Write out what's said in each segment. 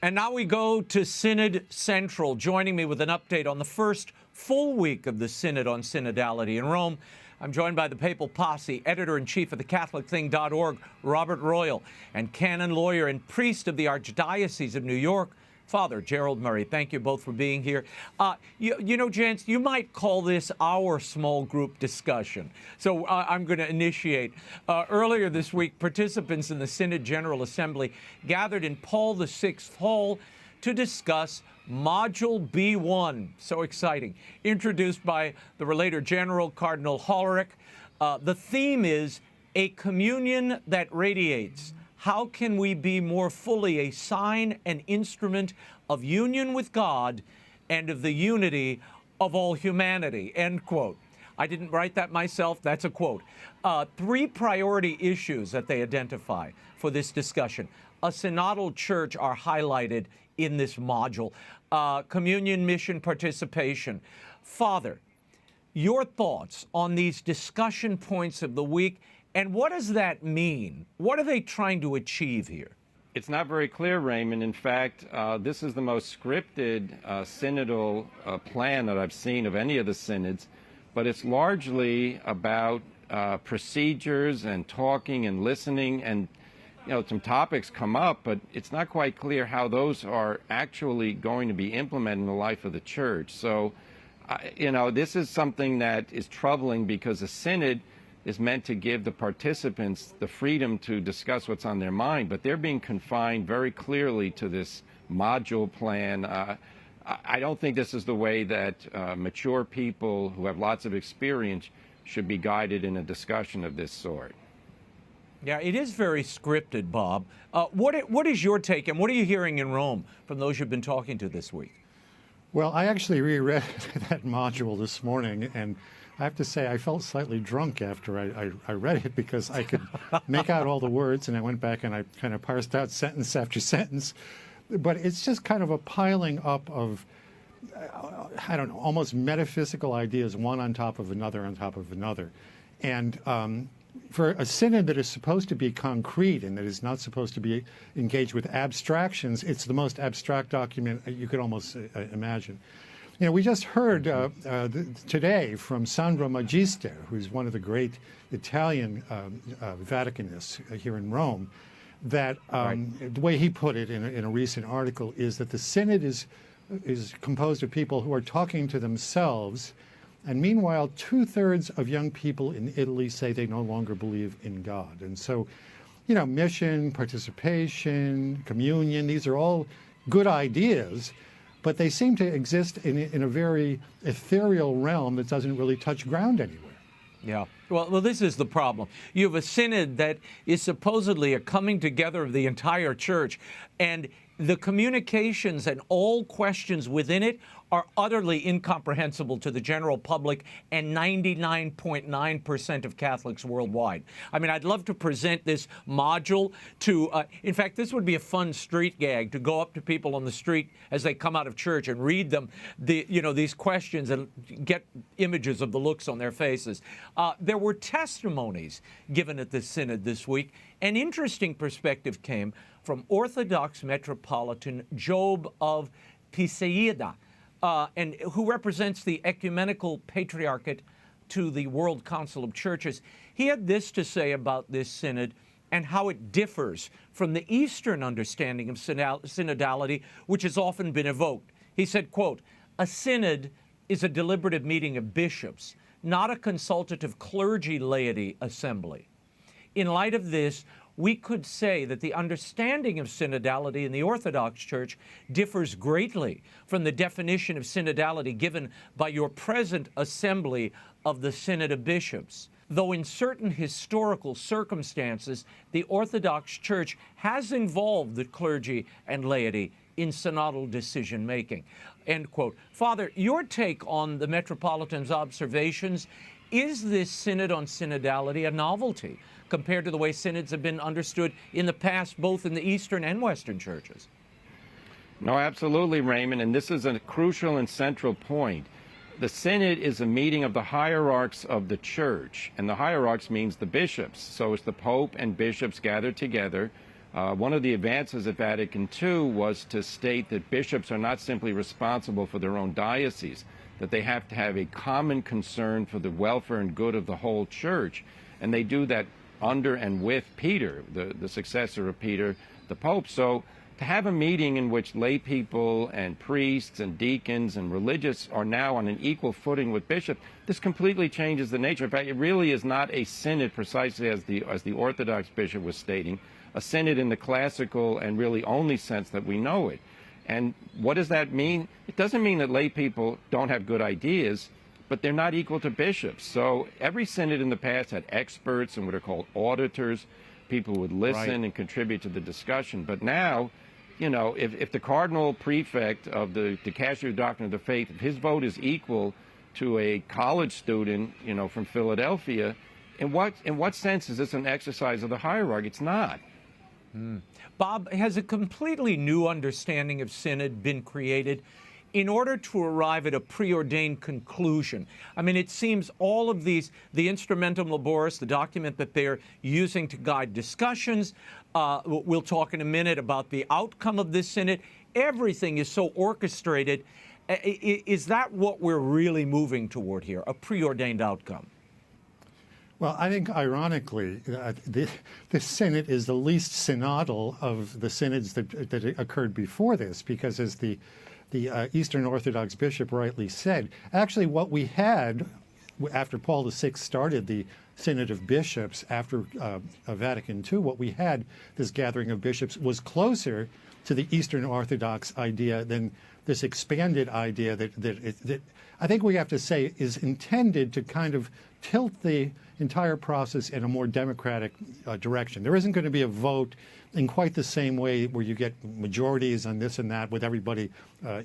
And now we go to Synod Central. Joining me with an update on the first full week of the Synod on Synodality in Rome, I'm joined by the Papal Posse, editor-in-chief of thecatholicthing.org, Robert Royal, and canon, lawyer, and priest of the Archdiocese of New York, Father Gerald Murray. Thank you both for being here. You know, gents, you might call this our small group discussion. So I'm going to initiate. Earlier this week, participants in the Synod General Assembly gathered in Paul VI Hall to discuss Module B1. So exciting. Introduced by the Relator General, Cardinal Hollerich. The theme is a communion that radiates. How can we be more fully a sign and instrument of union with God and of the unity of all humanity? End quote. I didn't write that myself. That's a quote. 3 priority issues that they identify for this discussion. A synodal church are highlighted in this module. Communion, mission, participation. Father, your thoughts on these discussion points of the week, and what does that mean? What are they trying to achieve here? It's not very clear, Raymond. In fact, this is the most scripted synodal plan that I've seen of any of the synods, but it's largely about procedures and talking and listening, and some topics come up, but it's not quite clear how those are actually going to be implemented in the life of the church. So, this is something that is troubling because a synod is meant to give the participants the freedom to discuss what's on their mind, but they're being confined very clearly to this module plan. I don't think this is the way that mature people who have lots of experience should be guided in a discussion of this sort. Yeah, it is very scripted, Bob. What is your take, and what are you hearing in Rome from those you've been talking to this week? Well, I actually reread that module this morning, and I have to say I felt slightly drunk after I read it because I could make out all the words, and I went back and I kind of parsed out sentence after sentence. But it's just kind of a piling up of, I don't know, almost metaphysical ideas, one on top of another on top of another. And for a synod that is supposed to be concrete and that is not supposed to be engaged with abstractions, it's the most abstract document you could almost imagine. We just heard today from Sandro Magister, who's one of the great Italian Vaticanists here in Rome, that the way he put it in a recent article is that the synod is composed of people who are talking to themselves, and meanwhile 2/3 of young people in Italy say they no longer believe in God. And so, mission, participation, communion, these are all good ideas, but they seem to exist in a very ethereal realm that doesn't really touch ground anywhere. Yeah. Well, this is the problem. You have a synod that is supposedly a coming together of the entire church, and the communications and all questions within it are utterly incomprehensible to the general public and 99.9% of Catholics worldwide. I mean, I'd love to present this module to, in fact, this would be a fun street gag, to go up to people on the street as they come out of church and read them, these questions and get images of the looks on their faces. There were testimonies given at the synod this week. An interesting perspective came from Orthodox Metropolitan Job of Pisaida, and who represents the ecumenical patriarchate to the World Council of Churches. He had this to say about this synod and how it differs from the Eastern understanding of synodality, which has often been evoked. He said, quote, "A synod is a deliberative meeting of bishops, not a consultative clergy laity assembly. In light of this, we could say that the understanding of synodality in the Orthodox Church differs greatly from the definition of synodality given by your present assembly of the Synod of Bishops. Though in certain historical circumstances, the Orthodox Church has involved the clergy and laity in synodal decision-making." End quote. Father, your take on the Metropolitan's observations, is this Synod on Synodality a novelty compared to the way synods have been understood in the past, both in the Eastern and Western churches? No, absolutely, Raymond, and this is a crucial and central point. The Synod is a meeting of the hierarchs of the Church, and the hierarchs means the bishops. So it's the Pope and bishops gathered together One of the advances at Vatican II was to state that bishops are not simply responsible for their own diocese, that they have to have a common concern for the welfare and good of the whole church. And they do that under and with Peter, the successor of Peter, the Pope. So to have a meeting in which lay people and priests and deacons and religious are now on an equal footing with bishops, this completely changes the nature. In fact, it really is not a synod precisely as the Orthodox bishop was stating, a synod in the classical and really only sense that we know it. And what does that mean? It doesn't mean that lay people don't have good ideas, but they're not equal to bishops. So every synod in the past had experts and what are called auditors, people who would listen and contribute to the discussion. But now, you know, if the cardinal prefect of the Dicastery of Doctrine of the Faith, if his vote is equal to a college student, you know, from Philadelphia, in what sense is this an exercise of the hierarchy? It's not. Bob, has a completely new understanding of synod been created in order to arrive at a preordained conclusion? I mean, it seems all of these, the Instrumentum Laboris, the document that they're using to guide discussions, we'll talk in a minute about the outcome of this synod, everything is so orchestrated. Is that what we're really moving toward here, a preordained outcome? Well, I think, ironically, this synod is the least synodal of the synods that occurred before this, because as the Eastern Orthodox bishop rightly said, actually what we had after Paul VI started the Synod of Bishops after Vatican II, what we had, this gathering of bishops, was closer to the Eastern Orthodox idea than this expanded idea that I think we have to say is intended to kind of tilt the entire process in a more democratic direction. There isn't going to be a vote in quite the same way where you get majorities on this and that with everybody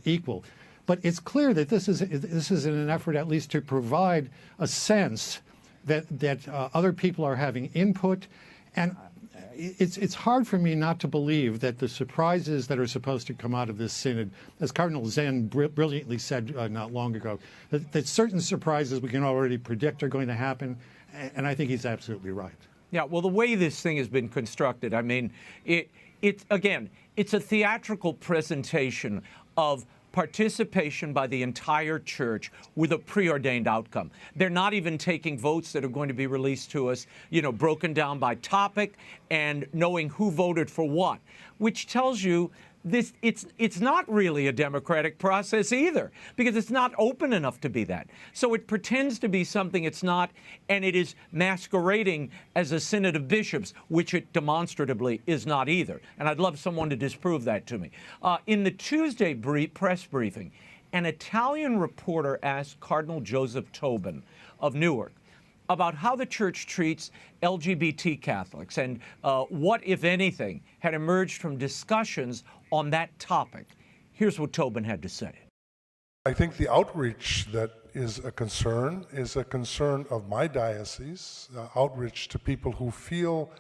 equal. But it's clear that this is in an effort at least to provide a sense that other people are having input. And it's hard for me not to believe that the surprises that are supposed to come out of this synod, as Cardinal Zen brilliantly said not long ago, that certain surprises we can already predict are going to happen, and I think he's absolutely right. Yeah, well, the way this thing has been constructed, I mean, it's a theatrical presentation of participation by the entire church with a preordained outcome. They're not even taking votes that are going to be released to us, you know, broken down by topic and knowing who voted for what, which tells you this it's not really a democratic process either, because it's not open enough to be that. So it pretends to be something it's not, and it is masquerading as a synod of bishops, which it demonstratively is not either. And I'd love someone to disprove that to me. In the Tuesday press briefing, an Italian reporter asked Cardinal Joseph Tobin of Newark about how the church treats LGBT Catholics and what, if anything, had emerged from discussions on that topic. Here's what Tobin had to say. I think the outreach that is a concern of my diocese, outreach to people who feel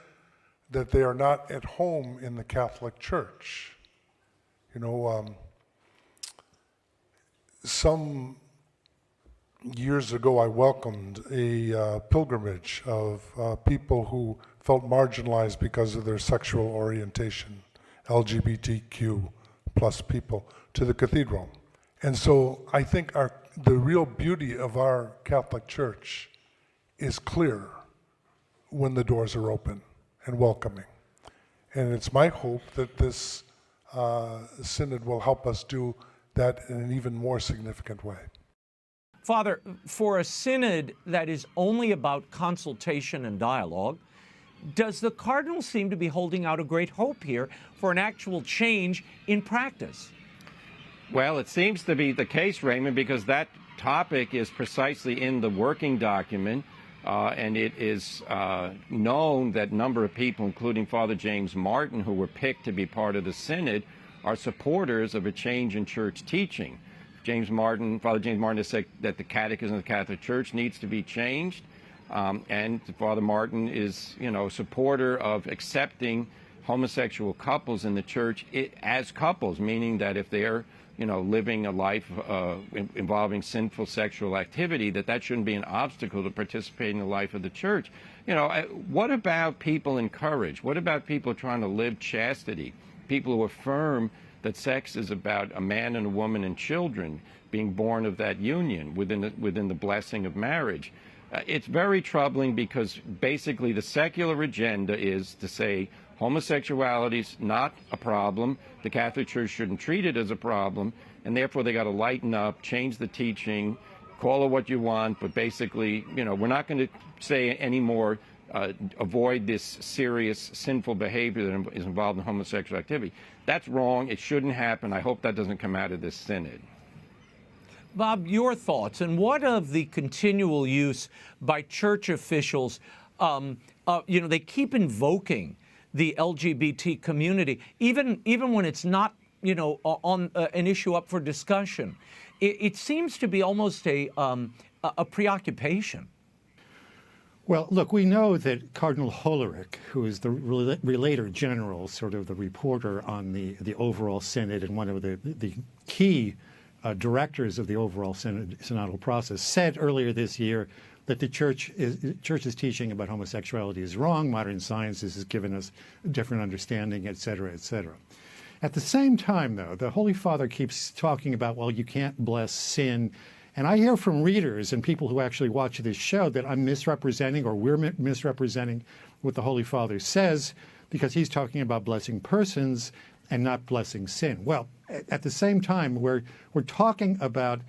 that they are not at home in the Catholic Church. You know, some years ago I welcomed a pilgrimage of people who felt marginalized because of their sexual orientation, LGBTQ plus people, to the cathedral. And so I think the real beauty of our Catholic Church is clear when the doors are open and welcoming. And it's my hope that this synod will help us do that in an even more significant way. Father, for a synod that is only about consultation and dialogue, does the Cardinal seem to be holding out a great hope here for an actual change in practice? Well, it seems to be the case, Raymond, because that topic is precisely in the working document, and it is known that a number of people, including Father James Martin, who were picked to be part of the synod, are supporters of a change in church teaching. Father James Martin has said that the Catechism of the Catholic Church needs to be changed, and Father Martin is, you know, a supporter of accepting homosexual couples in the church as couples, meaning that if they're living a life involving sinful sexual activity, that shouldn't be an obstacle to participating in the life of the church. What about people encouraged? What about people trying to live chastity? People who affirm that sex is about a man and a woman and children being born of that union within the blessing of marriage. It's very troubling because basically the secular agenda is to say homosexuality is not a problem, the Catholic Church shouldn't treat it as a problem, and therefore they got to lighten up, change the teaching, call it what you want, but basically, we're not going to say anymore, avoid this serious sinful behavior that is involved in homosexual activity. That's wrong. It shouldn't happen. I hope that doesn't come out of this synod. Bob, your thoughts, and what of the continual use by church officials? They keep invoking the LGBT community, even when it's not, on an issue up for discussion. It seems to be almost a preoccupation. Well, look, we know that Cardinal Hollerich, who is the Relator General, sort of the reporter on the overall synod and one of the key directors of the overall synodal process, said earlier this year that the church's teaching about homosexuality is wrong. Modern science has given us a different understanding, et cetera, et cetera. At the same time, though, the Holy Father keeps talking about, well, you can't bless sin. And I hear from readers and people who actually watch this show that I'm misrepresenting, or we're misrepresenting what the Holy Father says, because he's talking about blessing persons and not blessing sin. Well, at the same time, we're talking about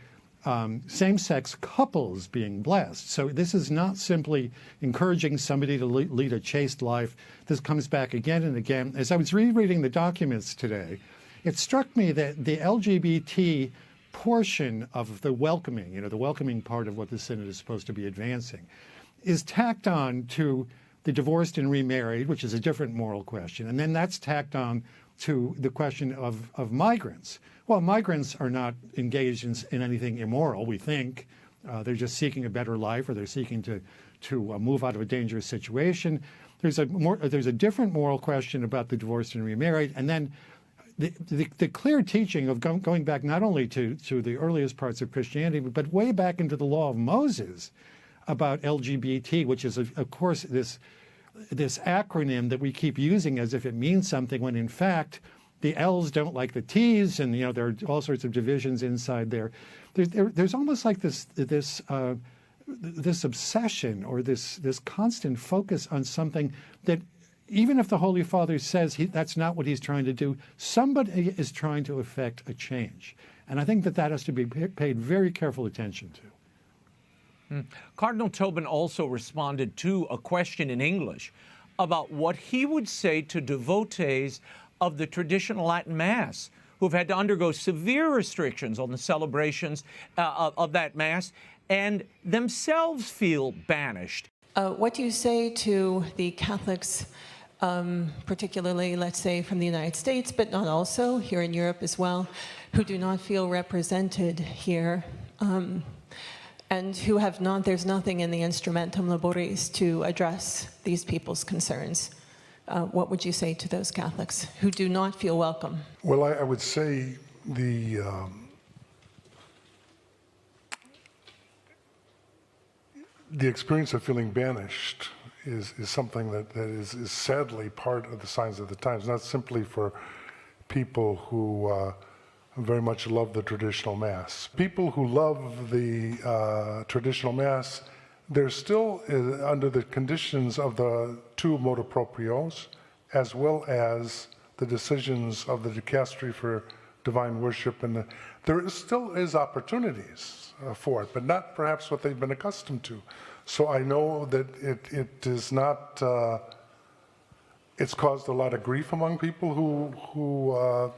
same-sex couples being blessed. So this is not simply encouraging somebody to lead a chaste life. This comes back again and again. As I was rereading the documents today, it struck me that the LGBT portion of the welcoming, the welcoming part of what the Synod is supposed to be advancing, is tacked on to the divorced and remarried, which is a different moral question. And then that's tacked on to the question of migrants. Well, migrants are not engaged in anything immoral, we think. They're just seeking a better life, or they're seeking to move out of a dangerous situation. There's a different moral question about the divorced and remarried. And then the clear teaching of going back not only to the earliest parts of Christianity, but way back into the law of Moses about LGBT, which is, of course, this acronym that we keep using as if it means something, when in fact the L's don't like the T's, and there are all sorts of divisions inside there. There's almost like this obsession, or this constant focus on something that, even if the Holy Father says that's not what he's trying to do, somebody is trying to effect a change. And I think that has to be paid very careful attention to. Cardinal Tobin also responded to a question in English about what he would say to devotees of the traditional Latin Mass who've had to undergo severe restrictions on the celebrations of that Mass and themselves feel banished. What do you say to the Catholics, particularly, let's say, from the United States, but not also here in Europe as well, who do not feel represented here, and who have not, there's nothing in the Instrumentum Laboris to address these people's concerns? What would you say to those Catholics who do not feel welcome? Well, I would say the experience of feeling banished is something that is sadly part of the signs of the times, not simply for people who very much love the traditional Mass. People who love the traditional Mass, they're still under the conditions of the two motu proprios, as well as the decisions of the dicastery for divine worship, and there still is opportunities for it, but not perhaps what they've been accustomed to. So I know that it is not. It's caused a lot of grief among people who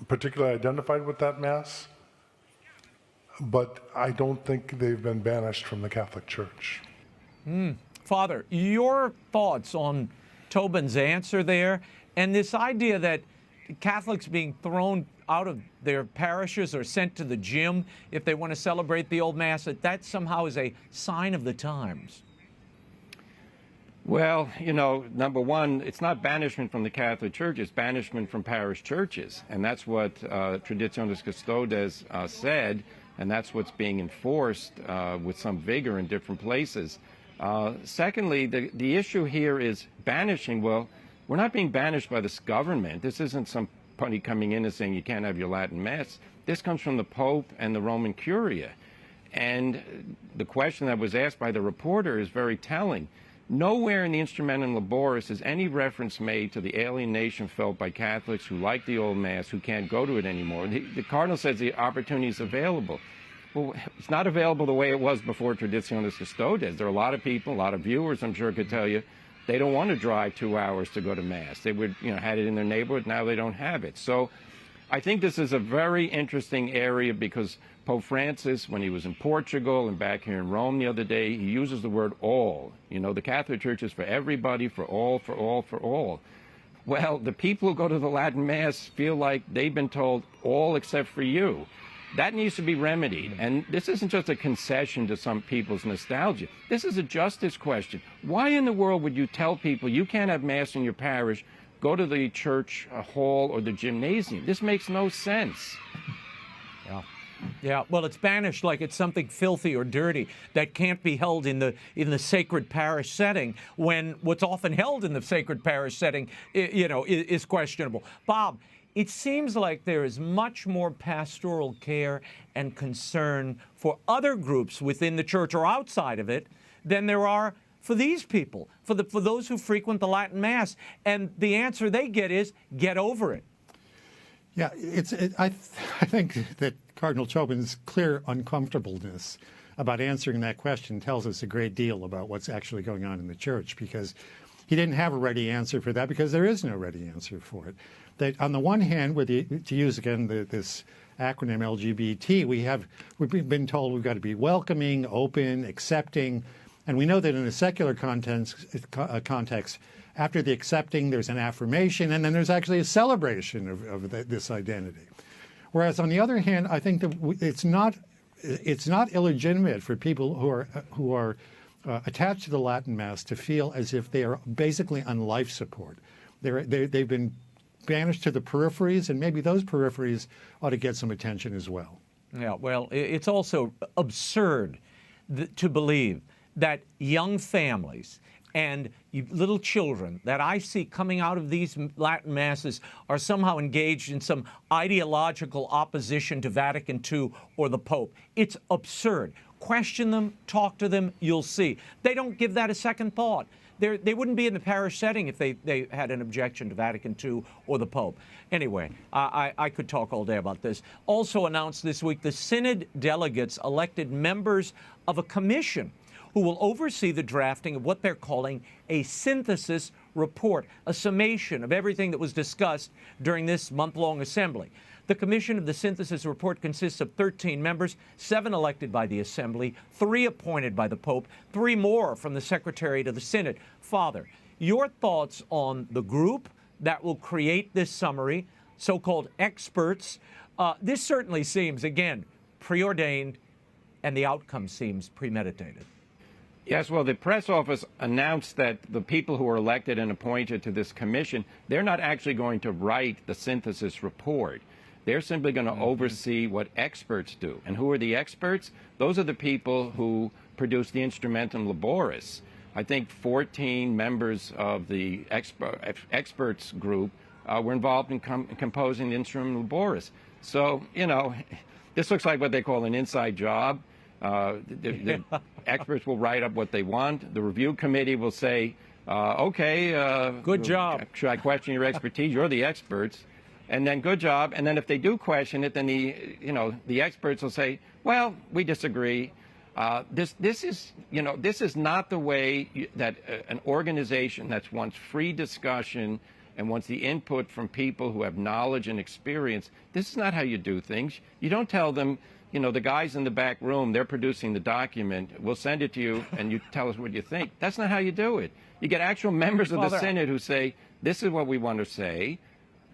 particularly identified with that Mass. But I don't think they've been banished from the Catholic Church. Father, your thoughts on Tobin's answer there, and this idea that Catholics being thrown out of their parishes or sent to the gym if they want to celebrate the old Mass, that somehow is a sign of the times. Well, number one, it's not banishment from the Catholic Church, it's banishment from parish churches. And that's what Traditionis Custodes said, and that's what's being enforced with some vigor in different places. Secondly, the issue here is banishing. Well, we're not being banished by this government. This isn't somebody coming in and saying you can't have your Latin Mass. This comes from the Pope and the Roman Curia. And the question that was asked by the reporter is very telling. Nowhere in the Instrumentum Laboris is any reference made to the alienation felt by Catholics who like the old Mass, who can't go to it anymore. The Cardinal says the opportunity is available. Well, it's not available the way it was before Traditionis Custodes. There are a lot of people, a lot of viewers, I'm sure, could tell you, they don't want to drive 2 hours to go to Mass. They would, had it in their neighborhood. Now they don't have it. So I think this is a very interesting area because Pope Francis, when he was in Portugal and back here in Rome the other day, he uses the word all. The Catholic Church is for everybody, for all, for all, for all. Well, the people who go to the Latin Mass feel like they've been told all except for you. That needs to be remedied. And this isn't just a concession to some people's nostalgia. This is a justice question. Why in the world would you tell people you can't have Mass in your parish, go to the church hall or the gymnasium? This makes no sense. Yeah, well, it's banished like it's something filthy or dirty that can't be held in the sacred parish setting, when what's often held in the sacred parish setting, is questionable. Bob, it seems like there is much more pastoral care and concern for other groups within the church or outside of it than there are for these people, for those who frequent the Latin Mass. And the answer they get is, get over it. Yeah, I think that Cardinal Tobin's clear uncomfortableness about answering that question tells us a great deal about what's actually going on in the church, because he didn't have a ready answer for that, because there is no ready answer for it. That on the one hand, to use again this acronym LGBT, we've been told we've got to be welcoming, open, accepting, and we know that in a secular context, after the accepting, there's an affirmation, and then there's actually a celebration of this identity. Whereas on the other hand, I think that it's not illegitimate for people who are attached to the Latin Mass to feel as if they are basically on life support. They've been banished to the peripheries, and maybe those peripheries ought to get some attention as well. Yeah, well, it's also absurd to believe that young families and little children that I see coming out of these Latin Masses are somehow engaged in some ideological opposition to Vatican II or the Pope. It's absurd. Question them, talk to them, you'll see. They don't give that a second thought. They wouldn't be in the parish setting if they had an objection to Vatican II or the Pope. Anyway, I could talk all day about this. Also announced this week, the Synod delegates elected members of a commission who will oversee the drafting of what they're calling a synthesis report, a summation of everything that was discussed during this month-long assembly. The commission of the synthesis report consists of 13 members, 7 elected by the Assembly, 3 appointed by the Pope, 3 more from the Secretariat of the Synod. Father, your thoughts on the group that will create this summary, so-called experts. This certainly seems, again, preordained, and the outcome seems premeditated. Yes, well, the press office announced that the people who are elected and appointed to this commission, they're not actually going to write the synthesis report. They're simply going to oversee what experts do. And who are the experts? Those are the people who produce the Instrumentum Laboris. I think 14 members of the experts group were involved in composing the Instrumentum Laboris. So, this looks like what they call an inside job. The experts will write up what they want. The review committee will say, okay. Good job. Should I question your expertise? You're the experts. And then good job. And then if they do question it, then the experts will say, well, we disagree. This is not the way that an organization that wants free discussion and wants the input from people who have knowledge and experience. This is not how you do things. You don't tell them, the guys in the back room, they're producing the document. We'll send it to you, and you tell us what you think. That's not how you do it. You get actual members of the Synod who say, this is what we want to say.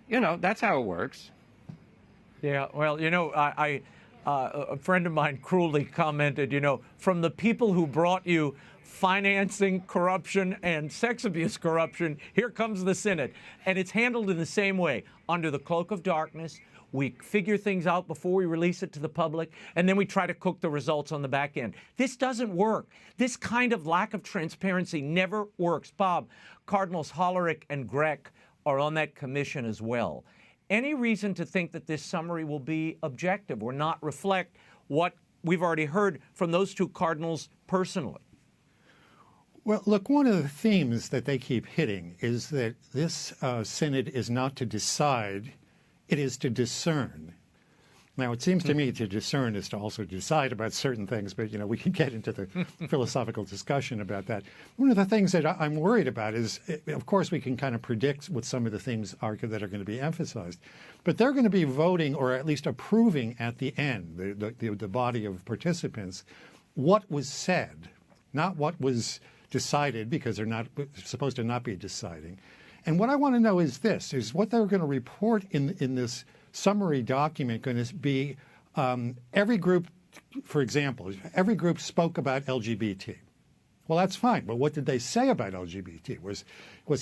That's how it works. Yeah, well, A friend of mine cruelly commented, from the people who brought you financing corruption and sex abuse corruption, here comes the Synod. And it's handled in the same way, under the cloak of darkness. We figure things out before we release it to the public, and then we try to cook the results on the back end. This doesn't work. This kind of lack of transparency never works. Bob, Cardinals Hollerich and Grech are on that commission as well. Any reason to think that this summary will be objective or not reflect what we've already heard from those two cardinals personally? Well, look, one of the themes that they keep hitting is that this synod is not to decide, it is to discern. Now, it seems to me to discern is to also decide about certain things, but, we can get into the philosophical discussion about that. One of the things that I'm worried about is, of course, we can kind of predict what some of the themes are that are going to be emphasized, but they're going to be voting or at least approving at the end, the body of participants, what was said, not what was decided, because they're not supposed to not be deciding. And what I want to know is this, is what they're going to report in this summary document going to be every group, for example, every group spoke about LGBT. Well, that's fine, but what did they say about LGBT? Was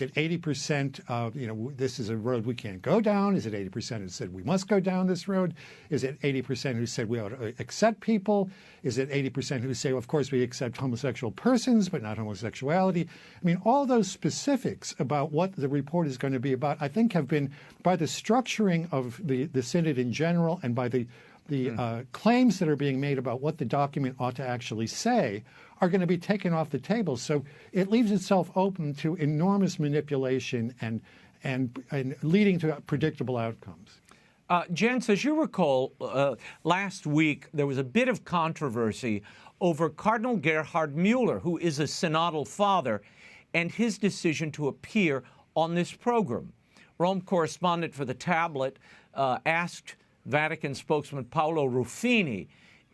it 80%, this is a road we can't go down? Is it 80% who said we must go down this road? Is it 80% who said we ought to accept people? Is it 80% who say, well, of course, we accept homosexual persons, but not homosexuality? I mean, all those specifics about what the report is going to be about, I think, have been, by the structuring of the Synod in general and by the claims that are being made about what the document ought to actually say, are going to be taken off the table. So it leaves itself open to enormous manipulation and leading to predictable outcomes. Jens, as you recall, last week there was a bit of controversy over Cardinal Gerhard Mueller, who is a synodal father, and his decision to appear on this program. Rome correspondent for the Tablet asked Vatican spokesman Paolo Ruffini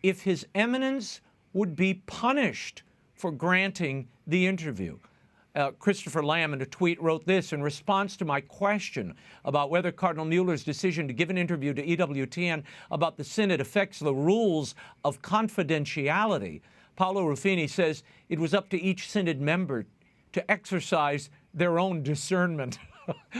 if His Eminence would be punished for granting the interview. Christopher Lamb, in a tweet, wrote this: in response to my question about whether Cardinal Mueller's decision to give an interview to EWTN about the Synod affects the rules of confidentiality, Paolo Ruffini says it was up to each Synod member to exercise their own discernment.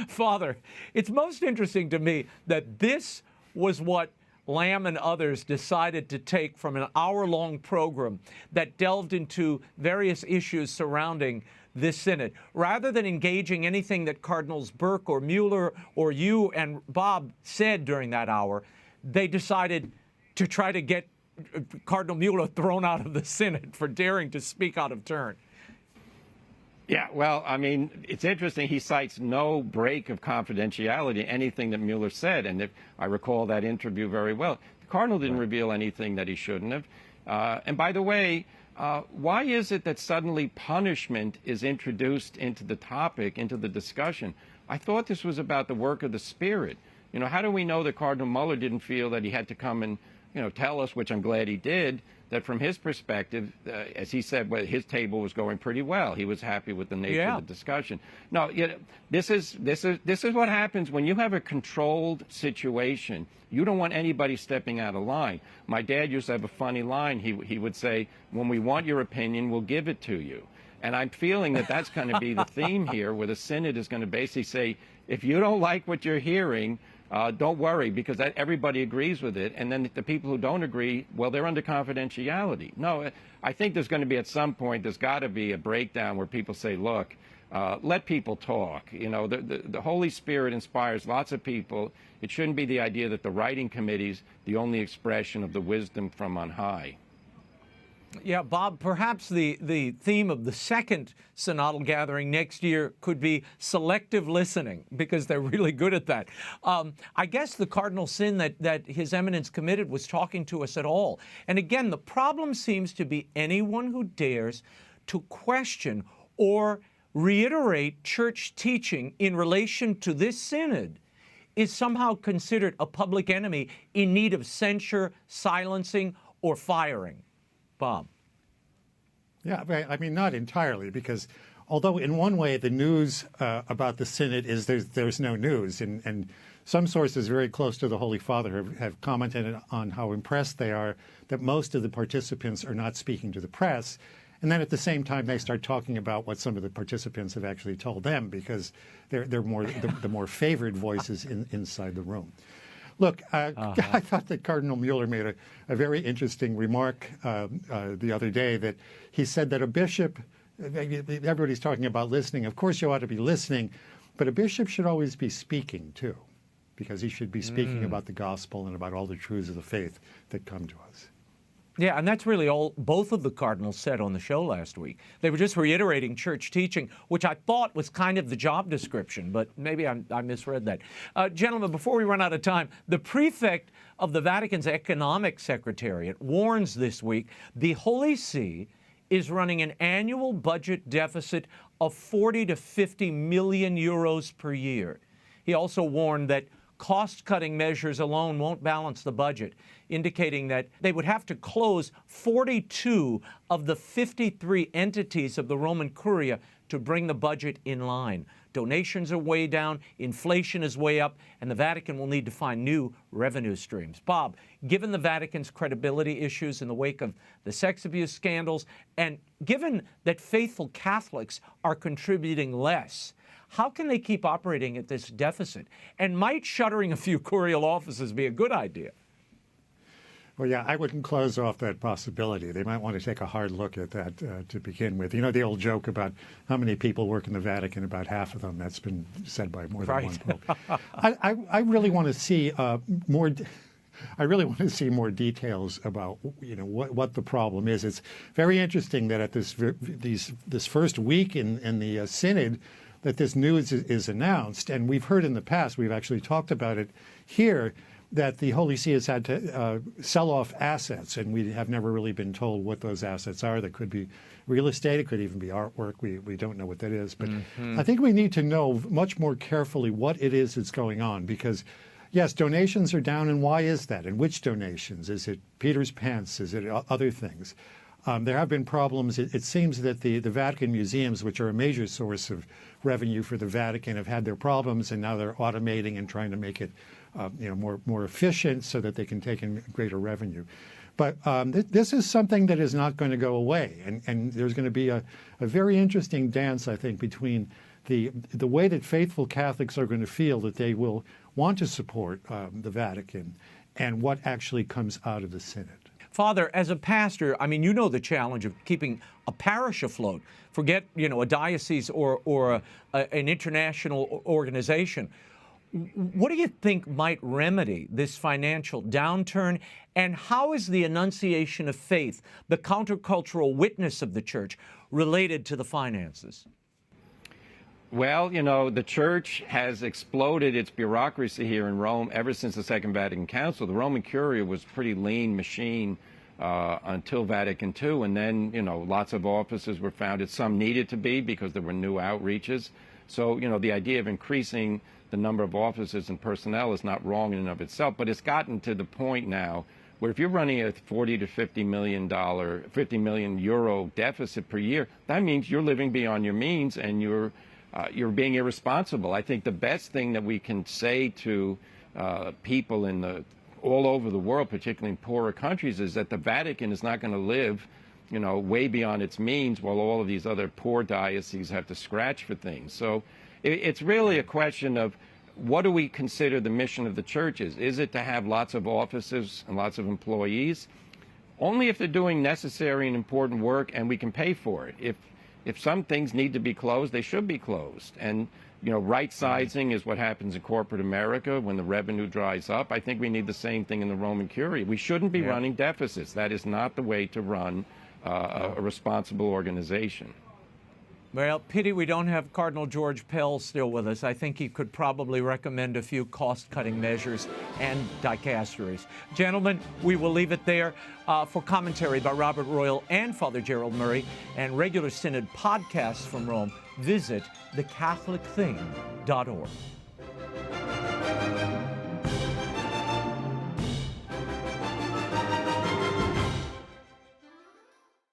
Father, it's most interesting to me that this was what Lamb and others decided to take from an hour-long program that delved into various issues surrounding this synod. Rather than engaging anything that Cardinals Burke or Mueller or you and Bob said during that hour, they decided to try to get Cardinal Mueller thrown out of the synod for daring to speak out of turn. Yeah, well, I mean, it's interesting. He cites no break of confidentiality, anything that Mueller said. And if I recall that interview very well, the Cardinal didn't reveal anything that he shouldn't have. And by the way, why is it that suddenly punishment is introduced into the topic, into the discussion? I thought this was about the work of the Spirit. How do we know that Cardinal Mueller didn't feel that he had to come and, tell us, which I'm glad he did, that from his perspective, as he said, well, his table was going pretty well. He was happy with the nature of the discussion. No, this is what happens when you have a controlled situation. You don't want anybody stepping out of line. My dad used to have a funny line. He would say, when we want your opinion, we'll give it to you. And I'm feeling that that's going to be the theme here, where the Synod is going to basically say, if you don't like what you're hearing, don't worry, because everybody agrees with it. And then the people who don't agree, well, they're under confidentiality. No, I think there's going to be, at some point, there's got to be a breakdown where people say, look, let people talk. The Holy Spirit inspires lots of people. It shouldn't be the idea that the writing committee's the only expression of the wisdom from on high. Yeah, Bob, perhaps the theme of the second synodal gathering next year could be selective listening, because they're really good at that. I guess the cardinal sin that His Eminence committed was talking to us at all. And again, the problem seems to be anyone who dares to question or reiterate church teaching in relation to this synod is somehow considered a public enemy in need of censure, silencing, or firing. Bob. Yeah, I mean, not entirely, because although in one way the news about the Synod is there's no news, and some sources very close to the Holy Father have commented on how impressed they are that most of the participants are not speaking to the press. And then at the same time, they start talking about what some of the participants have actually told them, because they're more the more favored voices inside the room. Look, I thought that Cardinal Mueller made a very interesting remark the other day, that he said that a bishop, everybody's talking about listening. Of course, you ought to be listening, but a bishop should always be speaking too, because he should be speaking about the gospel and about all the truths of the faith that come to us. Yeah, and that's really all both of the cardinals said on the show last week. They were just reiterating church teaching, which I thought was kind of the job description, but maybe I misread that. Gentlemen, before we run out of time, the prefect of the Vatican's Economic Secretariat warns this week the Holy See is running an annual budget deficit of 40 to 50 million euros per year. He also warned that cost-cutting measures alone won't balance the budget, indicating that they would have to close 42 of the 53 entities of the Roman Curia to bring the budget in line. Donations are way down, inflation is way up, and the Vatican will need to find new revenue streams. Bob, given the Vatican's credibility issues in the wake of the sex abuse scandals, and given that faithful Catholics are contributing less, how can they keep operating at this deficit? And might shuttering a few curial offices be a good idea? Well, yeah, I wouldn't close off that possibility. They might want to take a hard look at that to begin with. You know, the old joke about how many people work in the Vatican, about half of them. That's been said by more than one pope. I really want to see more. I really want to see more details about, you know, what the problem is. It's very interesting that at this first week in the Synod, that this news is announced, and we've heard in the past, we've actually talked about it here, that the Holy See has had to sell off assets, and we have never really been told what those assets are. That could be real estate, it could even be artwork. We don't know what that is. But I think we need to know much more carefully what it is that's going on, because yes, donations are down, and why is that? And which donations? Is it Peter's pants? Is it other things? There have been problems. It seems that the Vatican museums, which are a major source of revenue for the Vatican, have had their problems, and now they're automating and trying to make it more efficient so that they can take in greater revenue. But this is something that is not going to go away, and there's going to be a very interesting dance, I think, between the way that faithful Catholics are going to feel that they will want to support the Vatican and what actually comes out of the Synod. Father, as a pastor, I mean, you know the challenge of keeping a parish afloat. Forget, a diocese or an international organization. What do you think might remedy this financial downturn? And how is the Annunciation of Faith, the countercultural witness of the Church, related to the finances? Well, the Church has exploded its bureaucracy here in Rome ever since the Second Vatican Council. The Roman Curia was a pretty lean machine until Vatican II, and then, lots of offices were founded. Some needed to be because there were new outreaches. So, the idea of increasing the number of offices and personnel is not wrong in and of itself, but it's gotten to the point now where if you're running a 40 to 50 million euro deficit per year, that means you're living beyond your means and you're being irresponsible. I think the best thing that we can say to people all over the world, particularly in poorer countries, is that the Vatican is not going to live, way beyond its means while all of these other poor dioceses have to scratch for things. So it's really a question of what do we consider the mission of the Church is? Is it to have lots of offices and lots of employees? Only if they're doing necessary and important work and we can pay for it. If some things need to be closed, they should be closed. And, right sizing is what happens in corporate America when the revenue dries up. I think we need the same thing in the Roman Curia. We shouldn't be running deficits. That is not the way to run a responsible organization. Well, pity we don't have Cardinal George Pell still with us. I think he could probably recommend a few cost-cutting measures and dicasteries. Gentlemen, we will leave it there. For commentary by Robert Royal and Father Gerald Murray and regular Synod podcasts from Rome, visit thecatholicthing.org.